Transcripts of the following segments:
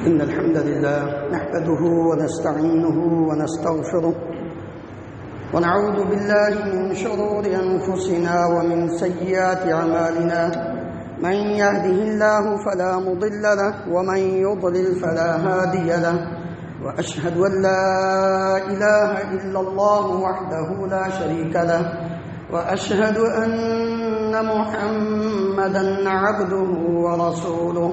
إن الحمد لله نحمده ونستعينه ونستغفره ونعوذ بالله من شرور أنفسنا ومن سيئات أعمالنا من يهده الله فلا مضل له ومن يضلل فلا هادي له وأشهد أن لا إله إلا الله وحده لا شريك له وأشهد أن محمدا عبده ورسوله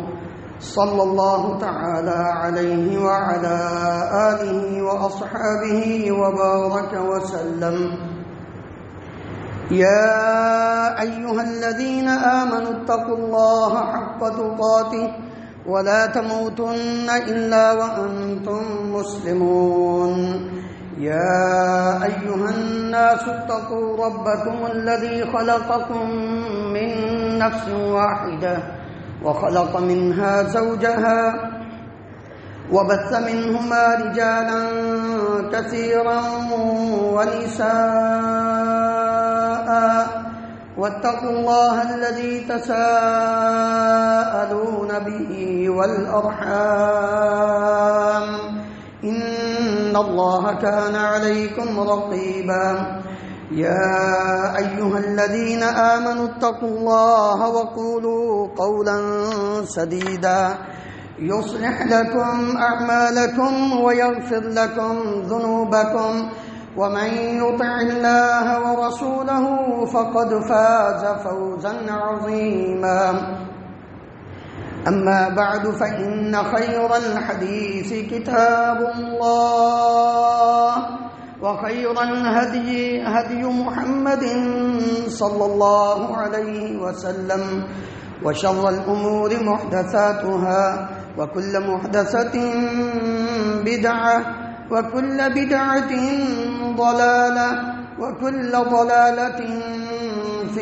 صلى الله تعالى عليه وعلى آله وأصحابه وبارك وسلم. يا أيها الذين آمنوا اتقوا الله حق تقاته ولا تموتن إلا وأنتم مسلمون. يا أيها الناس اتقوا ربكم الذي خلقكم من نفس واحدة وخلق منها زوجها وبث منهما رجالا كثيرا ونساء واتقوا الله الذي تساءلون به والأرحام إن الله كان عليكم رقيبا. يا أيها الذين آمنوا اتقوا الله وقولوا قولا سديدا يصلح لكم أعمالكم ويغفر لكم ذنوبكم ومن يطع الله ورسوله فقد فاز فوزا عظيما. أما بعد فإن خير الحديث كتاب الله وخير الهدي هدي محمد صلى الله عليه وسلم وشر الأمور محدثاتها وكل محدثة بدعة وكل بدعة ضلالة وكل ضلالة في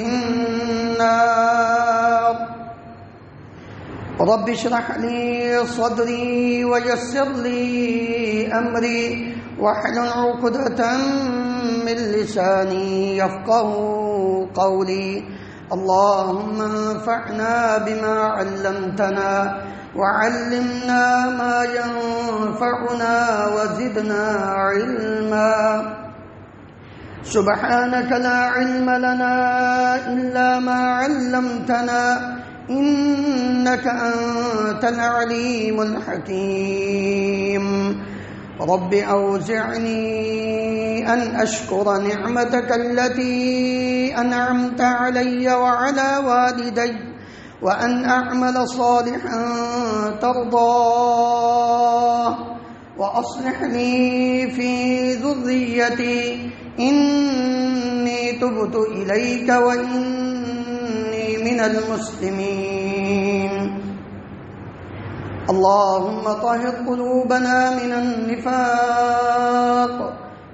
النار. رب اشرح لي صدري ويسر لي أمري واحلل عقدة من لساني يفقهوا قولي. اللهم انفعنا بما علمتنا وعلمنا ما ينفعنا وزدنا علما. سبحانك لا علم لنا إلا ما علمتنا إنك أنت العليم الحكيم. رب أوزعني أن أشكر نعمتك التي أنعمت علي وعلى والدي وأن أعمل صالحا ترضاه وأصلح لي في ذريتي إني تبت إليك وإني من المسلمين. اللهم طهر قلوبنا من النفاق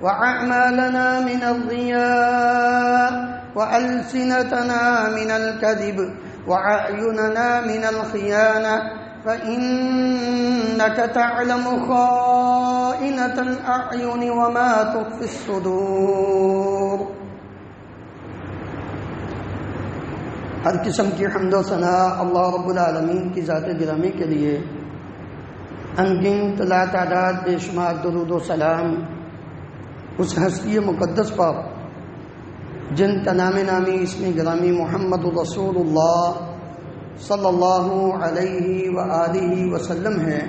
وأعمالنا من الرياء وألسنتنا من الكذب وأعيننا من الخيانة فإنك تعلم خائنة الأعين وما تخفي الصدور. ہر قسم کی حمد و ثنا اللہ رب العالمین کی ذات گرامی کے لیے. انگنت لا تعداد بے شمار درود و سلام اس ہستی مقدس پر جن کا نام نامی اسم گرامی محمد رسول اللہ صلی اللہ علیہ وآلہ وسلم ہے.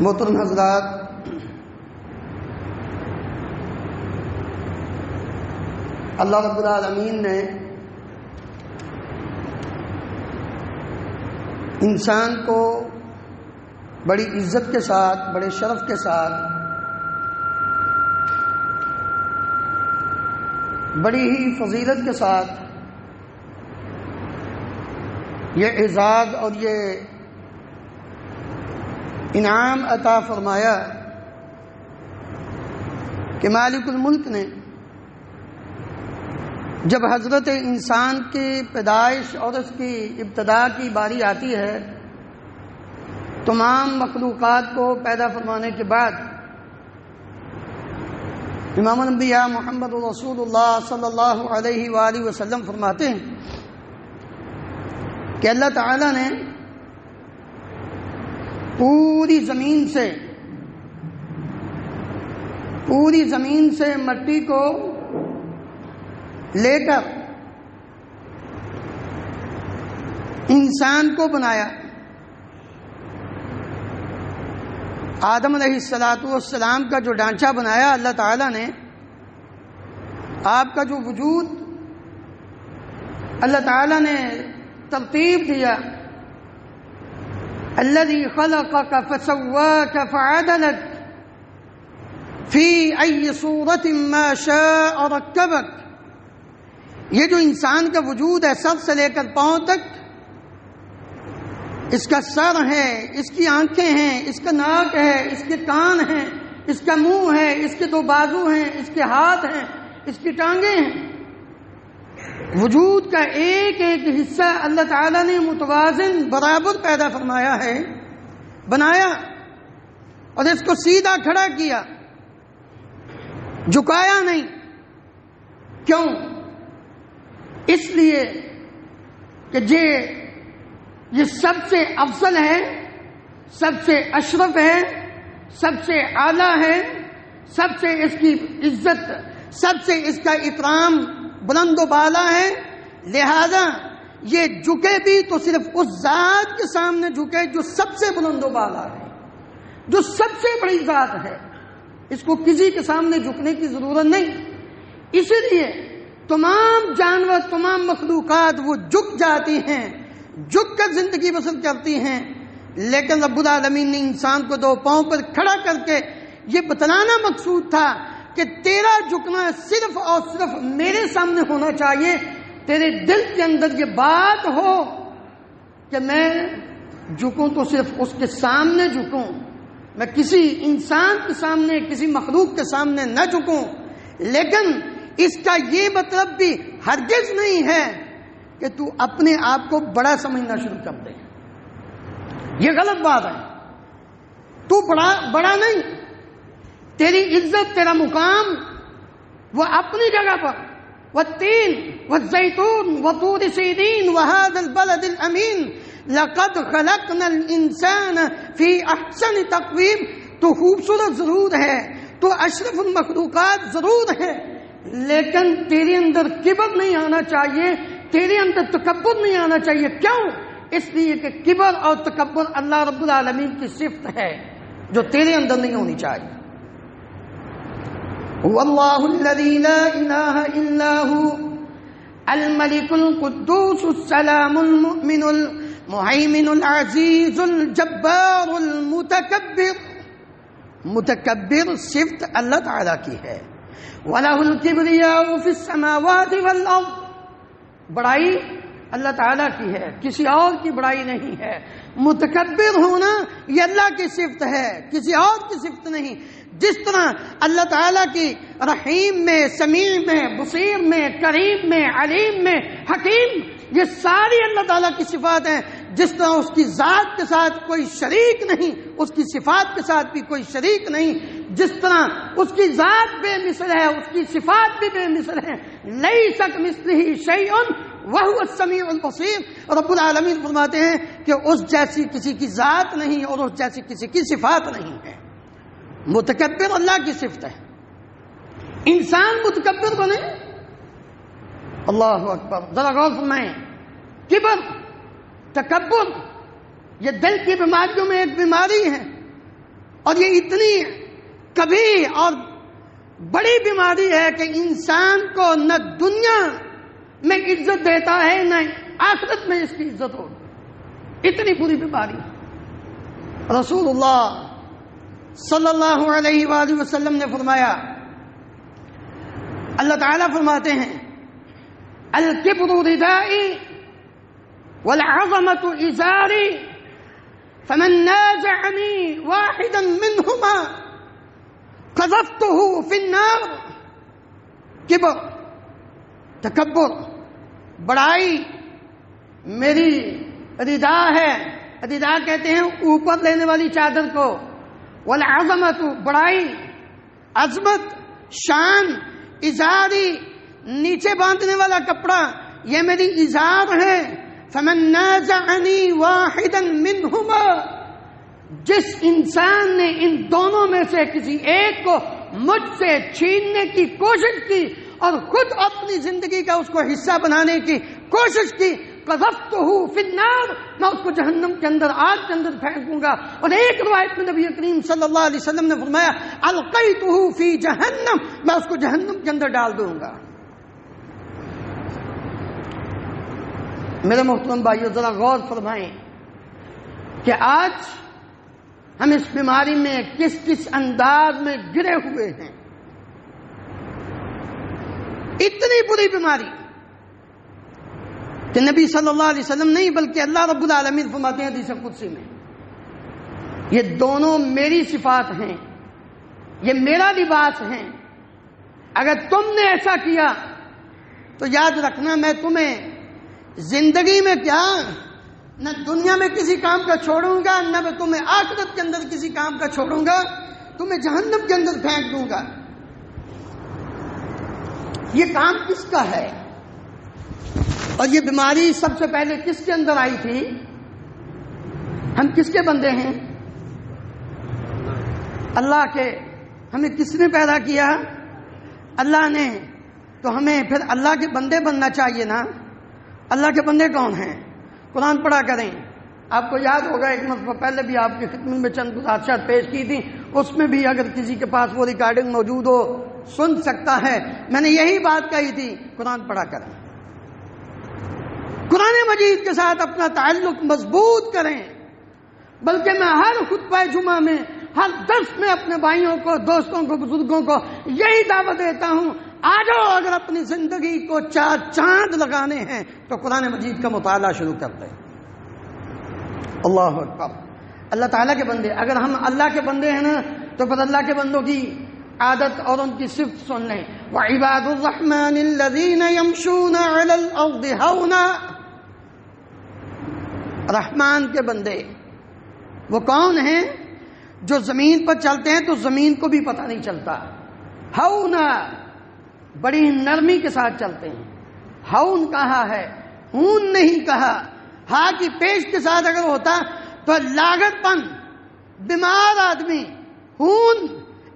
محترم حضرات، اللہ رب العالمین نے انسان کو بڑی عزت کے ساتھ، بڑے شرف کے ساتھ، بڑی ہی فضیلت کے ساتھ یہ اعزاز اور یہ انعام عطا فرمایا کہ مالک الملک نے جب حضرت انسان کی پیدائش اور اس کی ابتدا کی باری آتی ہے، تمام مخلوقات کو پیدا فرمانے کے بعد امام الانبیاء محمد رسول اللہ صلی اللہ علیہ وآلہ وسلم فرماتے ہیں کہ اللہ تعالیٰ نے پوری زمین سے مٹی کو لے کر انسان کو بنایا. آدم علیہ السلام کا جو ڈھانچہ بنایا اللہ تعالیٰ نے، آپ کا جو وجود اللہ تعالیٰ نے ترتیب دیا، الذی خلقک فسواک فعدلک فی ای صورت ما شاء رکبک. یہ جو انسان کا وجود ہے سر سے لے کر پاؤں تک، اس کا سر ہے، اس کی آنکھیں ہیں، اس کا ناک ہے، اس کے کان ہیں، اس کا منہ ہے، اس کے 2 بازو ہیں، اس کے ہاتھ ہیں، اس کی ٹانگیں ہیں. وجود کا ایک ایک حصہ اللہ تعالیٰ نے متوازن برابر پیدا فرمایا ہے، بنایا، اور اس کو سیدھا کھڑا کیا، جھکایا نہیں. کیوں؟ اس لیے کہ یہ سب سے افضل ہے، سب سے اشرف ہے، سب سے اعلیٰ ہے، سب سے اس کی عزت، سب سے اس کا اکرام بلند و بالا ہے. لہذا یہ جھکے بھی تو صرف اس ذات کے سامنے جھکے جو سب سے بلند و بالا ہے، جو سب سے بڑی ذات ہے. اس کو کسی کے سامنے جھکنے کی ضرورت نہیں. اسی لیے تمام جانور، تمام مخلوقات وہ جھک جاتی ہیں، جھک کر زندگی بسر کرتی ہیں. لیکن رب العالمین نے انسان کو 2 پاؤں پر کھڑا کر کے یہ بتلانا مقصود تھا کہ تیرا جھکنا صرف اور صرف میرے سامنے ہونا چاہیے. تیرے دل کے اندر یہ بات ہو کہ میں جھکوں تو صرف اس کے سامنے جھکوں، میں کسی انسان کے سامنے، کسی مخلوق کے سامنے نہ جھکوں. لیکن اس کا یہ مطلب بھی ہرگز نہیں ہے کہ تو اپنے آپ کو بڑا سمجھنا شروع کر دے. یہ غلط بات ہے. تو بڑا نہیں، تیری عزت، تیرا مقام وہ اپنی جگہ پر. والتین والزیتون وطور سینین وهذا البلد الامین لقد خلقنا الانسان فی احسن تقویم. تو خوبصورت ضرور ہے، تو اشرف المخلوقات ضرور ہے، لیکن تیرے اندر کبر نہیں آنا چاہیے، تیرے اندر تکبر نہیں آنا چاہیے. کیوں؟ اس لیے کہ کبر اور تکبر اللہ رب العالمین کی صفت ہے جو تیرے اندر نہیں ہونی چاہیے. واللہ الذی لا الہ الا هو الملک القدوس السلام المؤمن المہیمن العزیز الجبار المتکبر. متکبر صفت اللہ تعالیٰ کی ہے. وَلَهُ الْكِبْرِيَاءُ فِي السَّمَاوَاتِ وَالْأَرْضِ. بڑائی اللہ تعالیٰ کی ہے، کسی اور کی بڑائی نہیں ہے. متکبر ہونا یہ اللہ کی صفت ہے، کسی اور کی صفت نہیں. جس طرح اللہ تعالیٰ کی رحیم میں، سمیع میں، بصیر میں، کریم میں، علیم میں، حکیم، یہ ساری اللہ تعالیٰ کی صفات ہیں. جس طرح اس کی ذات کے ساتھ کوئی شریک نہیں، اس کی صفات کے ساتھ بھی کوئی شریک نہیں. جس طرح اس کی ذات بے مثل ہے، اس کی صفات بھی بے مثل ہیں. لیس کمثلہ شیء وہو السمیع البصیر. رب العالمین فرماتے ہیں کہ اس جیسی کسی کی ذات نہیں اور اس جیسی کسی کی صفات نہیں ہے. متکبر اللہ کی صفت ہے. انسان متکبر بنے. اللہ اکبر. ذرا غور فرمائیں. کبر، تکبر یہ دل کی بیماریوں میں ایک بیماری ہے، اور یہ اتنی کبھی اور بڑی بیماری ہے کہ انسان کو نہ دنیا میں عزت دیتا ہے نہ آخرت میں اس کی عزت ہوگی. اتنی بری بیماری. رسول اللہ صلی اللہ علیہ وآلہ وسلم نے فرمایا، اللہ تعالیٰ فرماتے ہیں الکبر ردائی والعظمت ازاری فمن نازعنی واحدا منہما قذفته فی النار. کبر، تکبر، بڑائی میری ردا ہے. ردا کہتے ہیں اوپر لینے والی چادر کو. والعظمت بڑائی، عظمت، شان. ازاری نیچے باندھنے والا کپڑا، یہ میری ازار ہے. فمن نازعنی واحدا منہما، جس انسان نے ان دونوں میں سے کسی ایک کو مجھ سے چھیننے کی کوشش کی اور خود اپنی زندگی کا اس کو حصہ بنانے کی کوشش کی، قذفتہ فی النار، میں اس کو جہنم کے اندر، آگ کے اندر پھینکوں گا۔ اور ایک روایت میں نبی کریم صلی اللہ علیہ وسلم نے فرمایا القیتہ فی جہنم، میں اس کو جہنم کے اندر ڈال دوں گا۔ میرے محترم بھائیو، ذرا غور فرمائیں کہ آج ہم اس بیماری میں کس کس انداز میں گرے ہوئے ہیں۔ اتنی بری بیماری کہ نبی صلی اللہ علیہ وسلم نہیں بلکہ اللہ رب العالمین فرماتے ہیں حدیث قدسی میں، یہ دونوں میری صفات ہیں، یہ میرا لباس ہیں، اگر تم نے ایسا کیا تو یاد رکھنا میں تمہیں زندگی میں کیا نہ دنیا میں کسی کام کا چھوڑوں گا، نہ میں تمہیں آخرت کے اندر کسی کام کا چھوڑوں گا، تمہیں جہنم کے اندر پھینک دوں گا۔ یہ کام کس کا ہے؟ اور یہ بیماری سب سے پہلے کس کے اندر آئی تھی؟ ہم کس کے بندے ہیں؟ اللہ کے۔ ہمیں کس نے پیدا کیا؟ اللہ نے۔ تو ہمیں پھر اللہ کے بندے بننا چاہیے نا۔ اللہ کے بندے کون ہیں؟ قرآن پڑھا کریں۔ آپ کو یاد ہوگا ایک مرتبہ پہلے بھی آپ کی خدمت میں چند گزارشات پیش کی تھی، اس میں بھی اگر کسی کے پاس وہ ریکارڈنگ موجود ہو سن سکتا ہے، میں نے یہی بات کہی تھی، قرآن پڑھا کریں، قرآن مجید کے ساتھ اپنا تعلق مضبوط کریں۔ بلکہ میں ہر خطبہ جمعہ میں، ہر درس میں اپنے بھائیوں کو، دوستوں کو، بزرگوں کو یہی دعوت دیتا ہوں، آ جاؤ اگر اپنی زندگی کو چار چاند لگانے ہیں تو قرآن مجید کا مطالعہ شروع کر دیں۔ اللہ اکبر۔ اللہ تعالیٰ کے بندے، اگر ہم اللہ کے بندے ہیں نا تو پھر اللہ کے بندوں کی عادت اور ان کی صفت سن لیں۔ وَعِبَادُ الرَّحْمَنِ الَّذِينَ يَمْشُونَ عَلَى الْأَرْضِ هَوْنًا، رحمان کے بندے وہ کون ہیں؟ جو زمین پر چلتے ہیں تو زمین کو بھی پتہ نہیں چلتا، ہَوْنًا، بڑی نرمی کے ساتھ چلتے ہیں۔ ہون کہا ہے، ہون نہیں کہا۔ ہاں کی پیش کے ساتھ اگر ہوتا تو لاغت پن، بیمار آدمی، ہون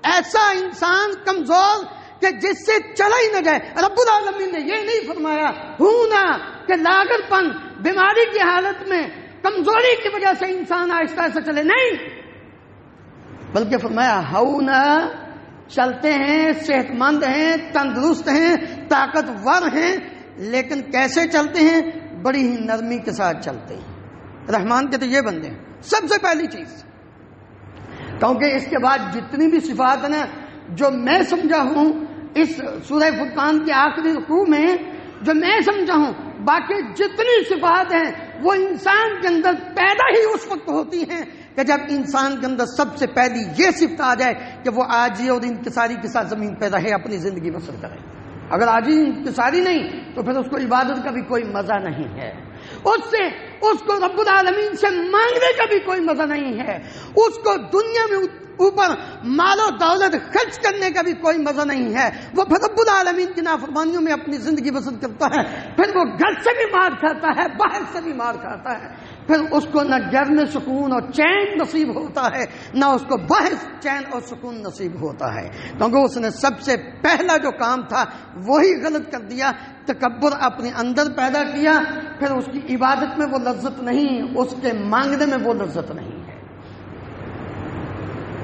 ایسا انسان کمزور کہ جس سے چلا ہی نہ جائے۔ رب العالمین نے یہ نہیں فرمایا ہونا کہ لاغت پن، بیماری کی حالت میں کمزوری کی وجہ سے انسان آہستہ آہستہ چلے، نہیں، بلکہ فرمایا ہونا، چلتے ہیں، صحت مند ہیں، تندرست ہیں، طاقتور ہیں، لیکن کیسے چلتے ہیں؟ بڑی ہی نرمی کے ساتھ چلتے ہیں۔ رحمان کے تو یہ بندے ہیں سب سے پہلی چیز، کیونکہ اس کے بعد جتنی بھی صفات ہیں نا جو میں سمجھا ہوں اس سورہ فرقان کے آخری رکوع میں، جو میں سمجھا ہوں، باقی جتنی صفات ہیں وہ انسان کے اندر پیدا ہی اس وقت ہوتی ہیں کہ جب انسان کے اندر سب سے پہلی یہ صفت آ جائے کہ وہ عاجزی اور انکساری کے ساتھ زمین پہ رہے، اپنی زندگی بسر کرے۔ اگر عاجزی انکساری نہیں تو پھر اس کو عبادت کا بھی کوئی مزہ نہیں ہے، اس کو رب العالمین سے مانگنے کا بھی کوئی مزہ نہیں ہے، اس کو دنیا میں اوپر مال و دولت خرچ کرنے کا بھی کوئی مزہ نہیں ہے۔ وہ پھر رب العالمین کی نافرمانیوں میں اپنی زندگی بسر کرتا ہے، پھر وہ گھر سے بھی مار کھاتا ہے، باہر سے بھی مار کھاتا ہے، پھر اس کو نہ گھر میں سکون اور چین نصیب ہوتا ہے، نہ اس کو باہر چین اور سکون نصیب ہوتا ہے، کیونکہ اس نے سب سے پہلا جو کام تھا وہی غلط کر دیا، تکبر اپنے اندر پیدا کیا، پھر اس کی عبادت میں وہ لذت نہیں، اس کے مانگنے میں وہ لذت نہیں ہے۔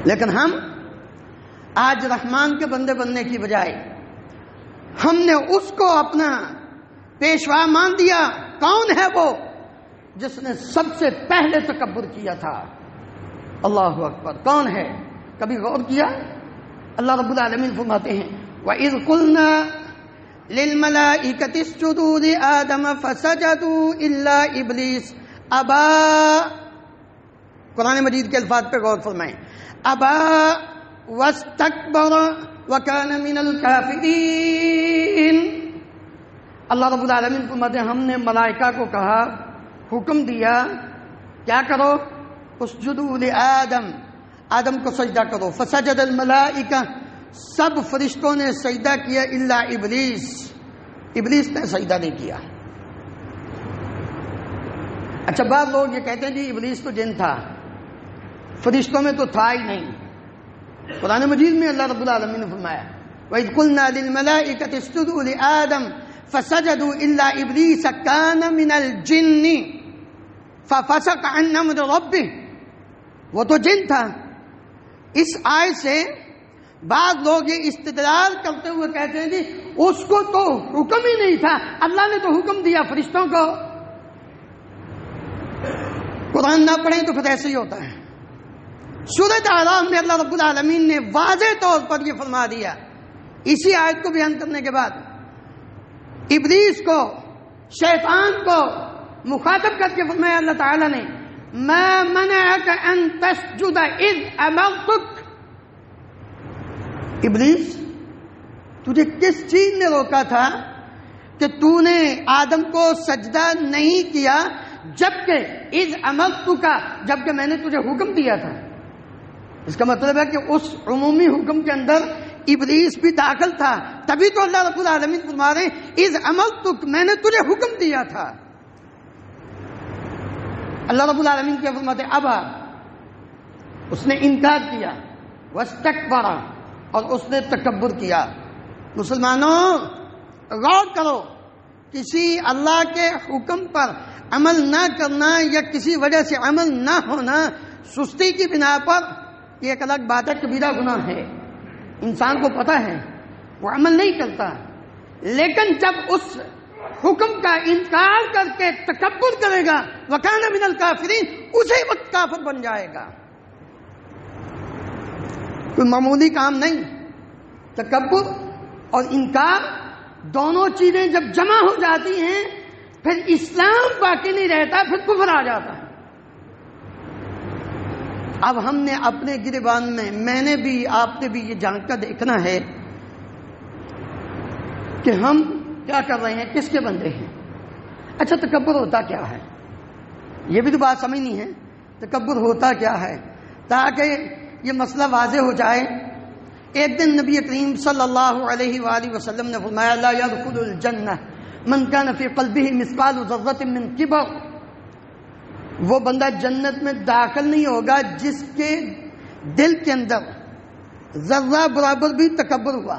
لیکن ہم آج رحمان کے بندے بننے کی بجائے ہم نے اس کو اپنا پیشوا مان دیا۔ کون ہے وہ؟ جس نے سب سے پہلے تکبر کیا تھا۔ اللہ اکبر، کون ہے؟ کبھی غور کیا؟ اللہ رب العالمین فرماتے ہیں وَإِذْ قُلْنَا لِلْمَلَائِكَةِ اسْجُدُوا لِآدَمَ فَسَجَدُوا إِلَّا إِبْلِيسَ أَبَى، قرآن مجید کے الفاظ پہ غور فرمائیں، أَبَى وَاسْتَكْبَرَ وَكَانَ مِنَ الْكَافِرِينَ۔ اللہ رب العالمین فرماتے ہیں ہم نے ملائکہ کو کہا، حکم دیا، کیا کرو؟ اسجدوا لآدم، آدم کو سجدہ کرو، فسجد الملائکہ، سب فرشتوں نے سجدہ کیا، الا ابلیس، ابلیس نے سجدہ نہیں کیا۔ اچھا، بعض لوگ یہ کہتے ہیں جی ابلیس تو جن تھا، فرشتوں میں تو تھا ہی نہیں۔ قرآن مجید میں اللہ رب العالمین نے فرمایا وَإِذْ قُلْنَا لِلْمَلَائِكَةِ اسْجُدُوا لِآدَمَ فَسَجَدُوا إِلَّا إِبْلِيسَ كَانَ مِنَ الْجِنِّ فَفَسَقَ عَنْ أَمْرِ رَبِّهِ، وہ تو جن تھا۔ اس آیت سے بعض لوگ یہ استدلال کرتے ہوئے کہتے ہیں جی اس کو تو حکم ہی نہیں تھا، اللہ نے تو حکم دیا فرشتوں کو۔ قرآن نہ پڑھیں تو پھر ایسے ہی ہوتا ہے۔ سورۃ اعراف میں اللہ رب العالمین نے واضح طور پر یہ فرما دیا، اسی آیت کو بیان کرنے کے بعد ابلیس کو، شیطان کو مخاطب کر کے فرمایا اللہ تعالیٰ نے ما منعک ان تسجد اذ امرتک، ابلیس تجھے کس چیز نے روکا تھا کہ تو نے آدم کو سجدہ نہیں کیا جبکہ اذ امرتک، جبکہ میں نے تجھے حکم دیا تھا۔ اس کا مطلب ہے کہ اس عمومی حکم کے اندر ابلیس بھی داخل تھا، تبھی تو اللہ رب العالمین فرما رہے ہیں اذ امرتک، میں نے تجھے حکم دیا تھا۔ اللہ رب العالمین کیا فرماتے ابا، اس نے انکار کیا، واستکبر، اور اس نے تکبر کیا۔ مسلمانوں غور کرو، کسی اللہ کے حکم پر عمل نہ کرنا یا کسی وجہ سے عمل نہ ہونا سستی کی بنا پر یہ ایک الگ بات ہے، کبیرہ گناہ ہے، انسان کو پتہ ہے، وہ عمل نہیں کرتا، لیکن جب اس حکم کا انکار کر کے تکبر کرے گا وَكَانَ مِنَ الْكَافِرِينَ، اسی وقت کافر بن جائے گا۔ کوئی معمولی کام نہیں۔ تکبر اور انکار دونوں چیزیں جب جمع ہو جاتی ہیں پھر اسلام باقی نہیں رہتا، پھر کفر آ جاتا ہے۔ اب ہم نے اپنے گریبان میں نے بھی، آپ نے بھی یہ جان کر دیکھنا ہے کہ ہم کیا کر رہے ہیں، کس کے بندے ہیں۔ اچھا، تکبر ہوتا کیا ہے، یہ بھی تو بات سمجھنی ہے۔ تکبر ہوتا کیا ہے تاکہ یہ مسئلہ واضح ہو جائے۔ ایک دن نبی کریم صلی اللہ علیہ وآلہ وسلم نے فرمایا لا يدخل الجنہ من كان في قلبه مثقال ذرة من کبر، وہ بندہ جنت میں داخل نہیں ہوگا جس کے دل کے اندر ذرہ برابر بھی تکبر ہوا۔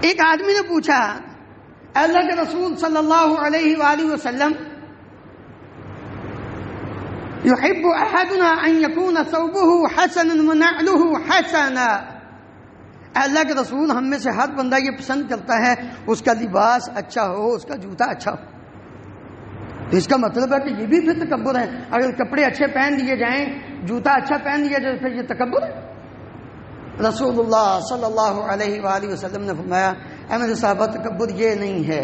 ایک آدمی نے پوچھا اللہ کے رسول صلی اللہ علیہ وآلہ وسلم يحب احدنا ان يكون ثوبه حسنا ونعله حسنا، اللہ کے رسول ہم میں سے ہر بندہ یہ پسند کرتا ہے اس کا لباس اچھا ہو، اس کا جوتا اچھا ہو۔ تو اس کا مطلب ہے کہ یہ بھی پھر تکبر ہے، اگر کپڑے اچھے پہن لیے جائیں، جوتا اچھا پہن لیا جائے پھر یہ تکبر ہے۔ رسول اللہ صلی اللہ علیہ وآلہ وسلم نے فرمایا اے میرے صحابہ، تکبر یہ نہیں ہے،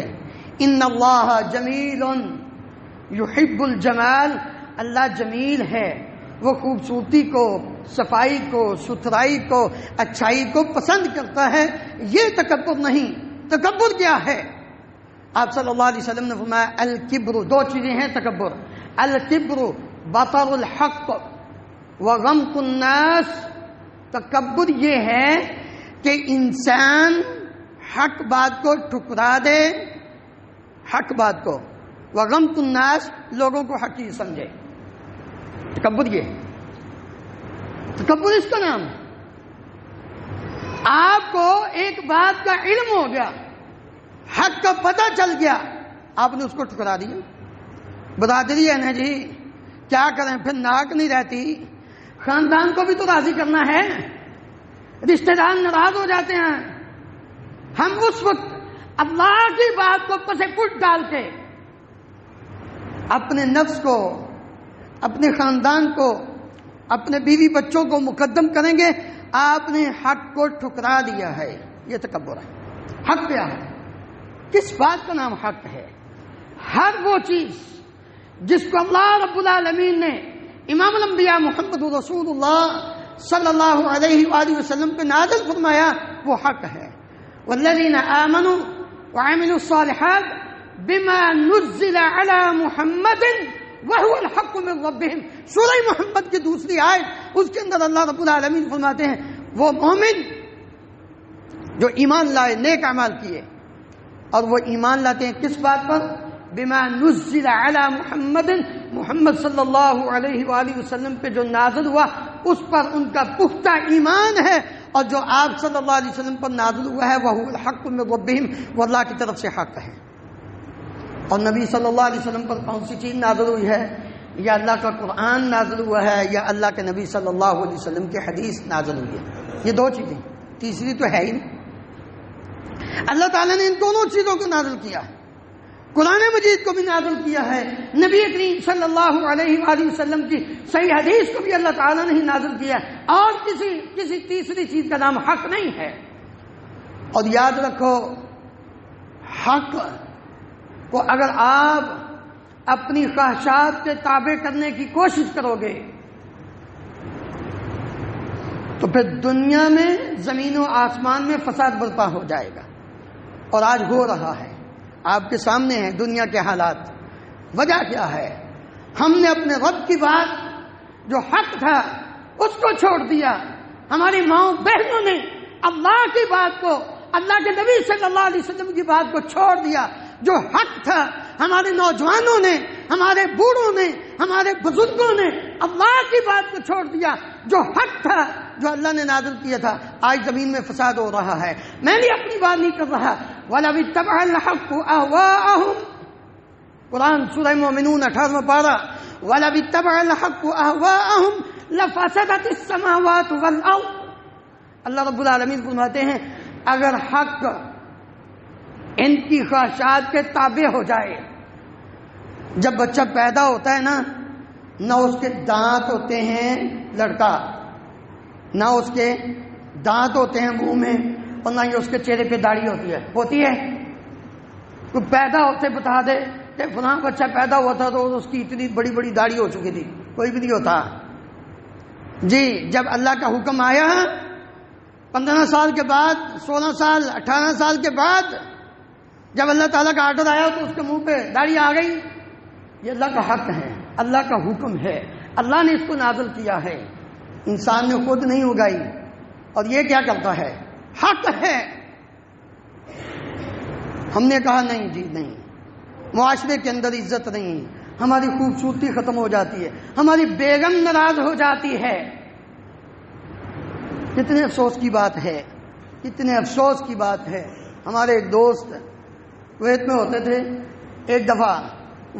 ان اللہ جمیل یحب الجمال، اللہ جمیل ہے، وہ خوبصورتی کو، صفائی کو، ستھرائی کو، اچھائی کو پسند کرتا ہے، یہ تکبر نہیں۔ تکبر کیا ہے؟ آپ صلی اللہ علیہ وسلم نے فرمایا الکبر، دو چیزیں ہیں تکبر، الکبر بطر الحق وغمط الناس، تکبر یہ ہے کہ انسان حق بات کو ٹھکرا دے، حق بات کو، وغمط الناس، لوگوں کو حقیر سمجھے، تکبر یہ ہے۔ تکبر اس کا نام ہے۔ آپ کو ایک بات کا علم ہو گیا، حق کا پتہ چل گیا، آپ نے اس کو ٹھکرا دیا۔ برادری ہے نا جی، کیا کریں، پھر ناک نہیں رہتی، خاندان کو بھی تو راضی کرنا ہے، رشتہ دار ناراض ہو جاتے ہیں۔ ہم اس وقت اللہ کی بات کو پس پٹ ڈال کے اپنے نفس کو، اپنے خاندان کو، اپنے بیوی بچوں کو مقدم کریں گے، آپ نے حق کو ٹھکرا دیا ہے، یہ تکبر ہے۔ حق کیا ہے؟ کس بات کا نام حق ہے؟ ہر وہ چیز جس کو اللہ رب العالمین نے امام الانبیاء محمد رسول اللہ صلی اللہ علیہ وآلہ وسلم پہ نازل فرمایا، وہ حق ہے۔ والذین آمنوا وعملوا الصالحات بما نزل علی محمد وهو الحق من ربهم، سورہ محمد کی دوسری آیت، اس کے اندر اللہ رب العالمین فرماتے ہیں وہ مومن جو ایمان لائے، نیک اعمال کیے، اور وہ ایمان لاتے ہیں کس بات پر؟ بما نزل علی محمد، محمد صلی اللہ علیہ وآلہ وسلم پہ جو نازل ہوا اس پر ان کا پختہ ایمان ہے، اور جو آپ صلی اللہ علیہ وسلم پر نازل ہوا ہے وہ الحق من ربہم، وہ اللہ کی طرف سے حق ہے۔ اور نبی صلی اللہ علیہ وسلم پر کون سی چیز نازل ہوئی ہے؟ یا اللہ کا قرآن نازل ہوا ہے، یا اللہ کے نبی صلی اللہ علیہ وسلم کی حدیث نازل ہوئی ہے۔ یہ دو چیزیں، تیسری تو ہے ہی نہیں۔ اللہ تعالیٰ نے ان دونوں چیزوں کو نازل کیا ہے، قرآن مجید کو بھی نازل کیا ہے، نبی کریم صلی اللہ علیہ وآلہ وسلم کی صحیح حدیث کو بھی اللہ تعالیٰ نے ہی نازل کیا ہے، اور کسی تیسری چیز کا نام حق نہیں ہے۔ اور یاد رکھو، حق کو اگر آپ اپنی خواہشات کے تابع کرنے کی کوشش کرو گے تو پھر دنیا میں زمین و آسمان میں فساد برپا ہو جائے گا، اور آج ہو رہا ہے، آپ کے سامنے ہیں دنیا کے حالات۔ وجہ کیا ہے؟ ہم نے اپنے رب کی بات جو حق تھا اس کو چھوڑ دیا، ہماری ماؤں بہنوں نے اللہ کی بات کو، اللہ کے نبی صلی اللہ علیہ وسلم کی بات کو چھوڑ دیا۔ جو حق تھا ہمارے نوجوانوں نے، ہمارے بوڑھوں نے، ہمارے بزرگوں نے اللہ کی بات کو چھوڑ دیا۔ جو حق تھا، جو اللہ نے نازل کیا تھا، آج زمین میں فساد ہو رہا ہے۔ میں بھی اپنی بات نہیں کر رہا۔ وَلَوِ اتَّبَعَ الْحَقُّ أَهْوَاءَهُمْ، قرآن سورہ مومنون 18واں پارہ، وَلَوِ اتَّبَعَ الْحَقُّ أَهْوَاءَهُمْ لَفَسَدَتِ السَّمَاوَاتُ وَالْأَرْضُ۔ اللہ رب العالمین فرماتے ہیں اگر حق ان کی خواہشات کے تابع ہو جائے، جب بچہ پیدا ہوتا ہے نا، نہ اس کے دانت ہوتے ہیں لڑکا، نہ اس کے دانت ہوتے ہیں منہ میں، اور نہ ہی اس کے چہرے پہ داڑھی ہوتی ہے۔ تو پیدا ہوتے بتا دے کہ فلاں بچہ پیدا ہوا تھا تو اس کی اتنی بڑی بڑی داڑھی ہو چکی تھی، کوئی بھی نہیں ہوتا۔ جی جب اللہ کا حکم آیا 15 سال کے بعد، 16 سال 18 سال کے بعد جب اللہ تعالیٰ کا آرڈر آیا تو اس کے منہ پہ داڑھی آ گئی۔ یہ اللہ کا حق ہے، اللہ کا حکم ہے، اللہ نے اس کو نازل کیا ہے، انسان نے خود نہیں اگائی۔ اور یہ کیا کرتا ہے؟ حق ہے۔ ہم نے کہا نہیں جی نہیں، معاشرے کے اندر عزت نہیں، ہماری خوبصورتی ختم ہو جاتی ہے، ہماری بیگم ناراض ہو جاتی ہے۔ کتنے افسوس کی بات ہے، کتنے افسوس کی بات ہے۔ ہمارے ایک دوست کویت میں ہوتے تھے، ایک دفعہ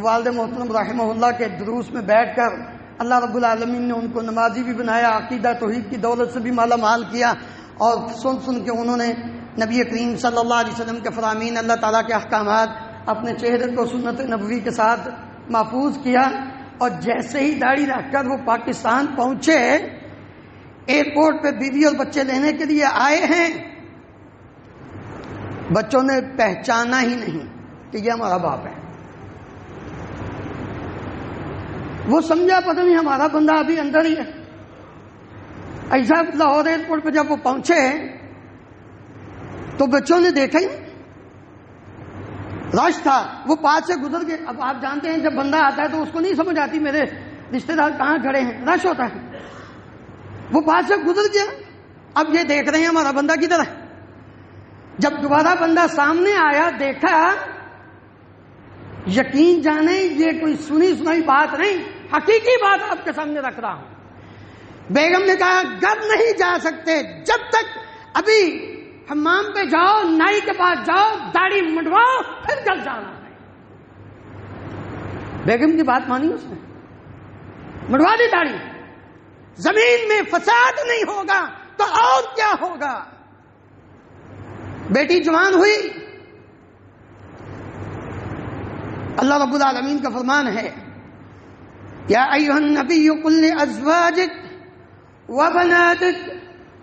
والد محترم رحمہ اللہ کے دروس میں بیٹھ کر اللہ رب العالمین نے ان کو نمازی بھی بنایا، عقیدہ توحید کی دولت سے بھی مالا مال کیا، اور سن کے انہوں نے نبی کریم صلی اللہ علیہ وسلم کے فرامین، اللہ تعالیٰ کے احکامات اپنے چہرے کو سنت نبوی کے ساتھ محفوظ کیا۔ اور جیسے ہی داڑھی رکھ کر وہ پاکستان پہنچے، ایئرپورٹ پہ بیوی اور بچے لینے کے لیے آئے ہیں، بچوں نے پہچانا ہی نہیں کہ یہ ہمارا باپ ہے۔ وہ سمجھا پتہ نہیں ہمارا بندہ ابھی اندر ہی ہے۔ ایسا لاہور ایئرپورٹ پہ جب وہ پہنچے تو بچوں نے دیکھا ہی نہیں، رش تھا، وہ پاس سے گزر گئے۔ اب آپ جانتے ہیں جب بندہ آتا ہے تو اس کو نہیں سمجھ آتی میرے رشتے دار کہاں کھڑے ہیں، رش ہوتا ہے۔ وہ پاس سے گزر گیا، اب یہ دیکھ رہے ہیں ہمارا بندہ کدھر ہے۔ جب دوبارہ بندہ سامنے آیا، دیکھا، یقین جانے یہ کوئی سنی سنائی بات نہیں، حقیقی بات آپ کے سامنے رکھ رہا ہوں۔ بیگم نے کہا گھر نہیں جا سکتے جب تک ابھی حمام پہ جاؤ، نائی کے پاس جاؤ، داڑھی منڈواؤ، پھر گھر جانا ہے۔ بیگم کی بات مانی اس نے، منڈوا دی داڑھی۔ زمین میں فساد نہیں ہوگا تو اور کیا ہوگا؟ بیٹی جوان ہوئی، اللہ رب العالمین کا فرمان ہے یا ایھا النبی قل لازواجک وبناتک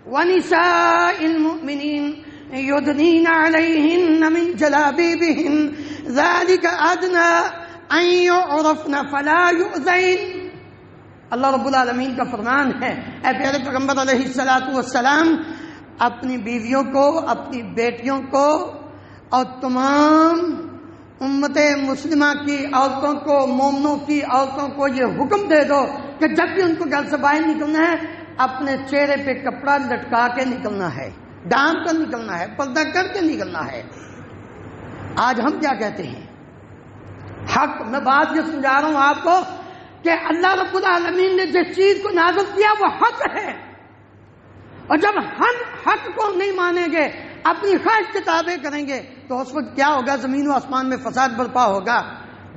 ونساء المؤمنین یدنین علیہن من جلابیبہن ذلک ادنی ان یعرفن فلا یؤذین۔ اللہ رب العالمین کا فرمان ہے اے پیارے پیغمبر علیہ السلام، اپنی بیویوں کو، اپنی بیٹیوں کو اور تمام امت مسلمہ کی عورتوں کو، مومنوں کی عورتوں کو یہ حکم دے دو کہ جب بھی ان کو گھر سے باہر نکلنا ہے اپنے چہرے پہ کپڑا لٹکا کے نکلنا ہے، ڈھانپ کر نکلنا ہے، پردہ کر کے نکلنا ہے۔ آج ہم کیا کہتے ہیں؟ حق میں بات یہ سمجھا رہا ہوں آپ کو کہ اللہ رب العالمین نے جس چیز کو نازل کیا وہ حق ہے، اور جب ہم حق کو نہیں مانیں گے، اپنی خواہش کے تابع کریں گے، تو اس وقت کیا ہوگا؟ زمین و آسمان میں فساد برپا ہوگا،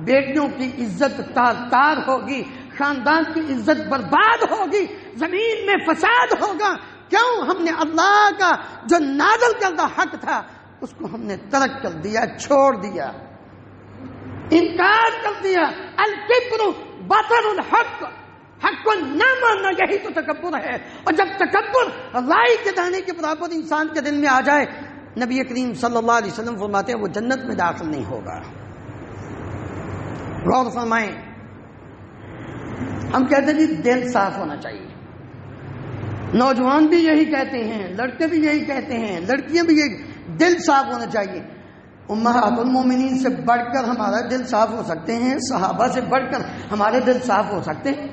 بیٹیوں کی عزت تار ہوگی، خاندان کی عزت برباد ہوگی، زمین میں فساد ہوگا۔ کیوں؟ ہم نے اللہ کا جو نازل کردہ حق تھا اس کو ہم نے ترک کر دیا، چھوڑ دیا، انکار کر دیا۔ الکبر بطر الحق، حق کو نہ ماننا یہی تو تکبر ہے۔ اور جب تکبر رائی کے دانے کے برابر انسان کے دل میں آ جائے، نبی کریم صلی اللہ علیہ وسلم فرماتے ہیں وہ جنت میں داخل نہیں ہوگا۔ غور فرمائیں، ہم کہتے ہیں جی دل صاف ہونا چاہیے، نوجوان بھی یہی کہتے ہیں، لڑکے بھی یہی کہتے ہیں، لڑکیاں بھی یہی، دل صاف ہونا چاہیے۔ امہات المومنین سے بڑھ کر ہمارا دل صاف ہو سکتے ہیں، صحابہ سے بڑھ کر ہمارے دل صاف ہو سکتے ہیں؟